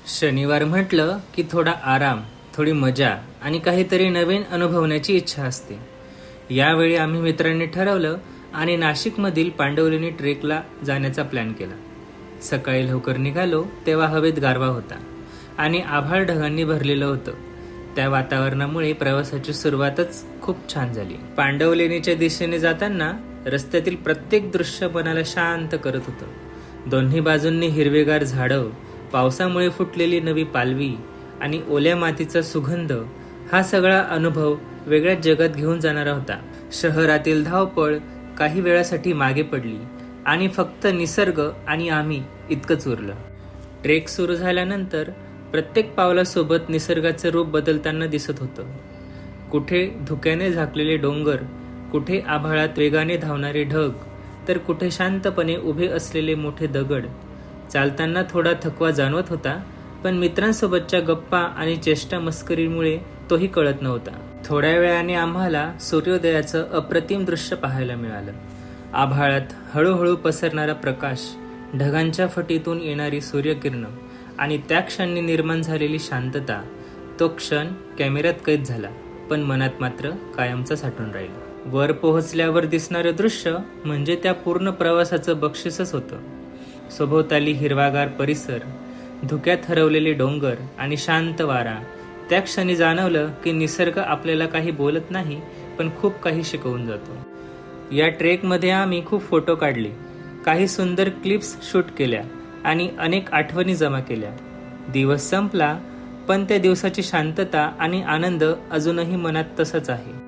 शनिवार म्हटलं की थोडा आराम, थोडी मजा आणि काहीतरी नवीन अनुभवण्याची इच्छा असते. यावेळी आम्ही मित्रांनी ठरवलं आणि नाशिकमधील पांडवलेनी ट्रेकला जाण्याचा प्लॅन केला. सकाळी लवकर निघालो तेव्हा हवेत गारवा होता आणि आभाळ ढगांनी भरलेलं होतं. त्या वातावरणामुळे प्रवासाची सुरुवातच खूप छान झाली. पांडवलेनीच्या दिशेने जाताना रस्त्यातील प्रत्येक दृश्य मनाला शांत करत होतं. दोन्ही बाजूंनी हिरवेगार झाडं, पावसामुळे फुटलेली नवी पालवी आणि ओल्या मातीचा सुगंध, हा सगळा अनुभव वेगळ्याच जगात घेऊन जाणारा होता. शहरातील धावपळ काही वेळासाठी मागे पडली आणि फक्त निसर्ग आणि आम्ही इतकंच उरलं. ट्रेक सुरू झाल्यानंतर प्रत्येक पावलासोबत निसर्गाचं रूप बदलताना दिसत होतं. कुठे धुक्याने झाकलेले डोंगर, कुठे आभाळात वेगाने धावणारे ढग, तर कुठे शांतपणे उभे असलेले मोठे दगड. चालताना थोडा थकवा जाणवत होता, पण मित्रांसोबतच्या गप्पा आणि चेष्टा मस्करीमुळे तोही कळत नव्हता. थोड्या वेळाने आम्हाला सूर्योदयाचं अप्रतिम दृश्य पाहायला मिळालं. आभाळात हळूहळू पसरणारा प्रकाश, ढगांच्या फटीतून येणारी सूर्यकिरणं आणि त्या क्षणी निर्माण झालेली शांतता. तो क्षण कॅमेऱ्यात कैद झाला, पण मनात मात्र कायमचा साठून राहिला. वर पोहोचल्यावर दिसणारं दृश्य म्हणजे त्या पूर्ण प्रवासाचं बक्षीसच होतं. सभोवताली हिरवागार परिसर, धुक्यात हरवलेले डोंगर आणि शांत वारा. त्या क्षणी जाणवलं की निसर्ग आपल्याला काही बोलत नाही, पण खूप काही शिकवून जातो. या ट्रेकमध्ये आम्ही खूप फोटो काढले, काही सुंदर क्लिप्स शूट केल्या आणि अनेक आठवणी जमा केल्या. दिवस संपला, पण त्या दिवसाची शांतता आणि आनंद अजूनही मनात तसाच आहे.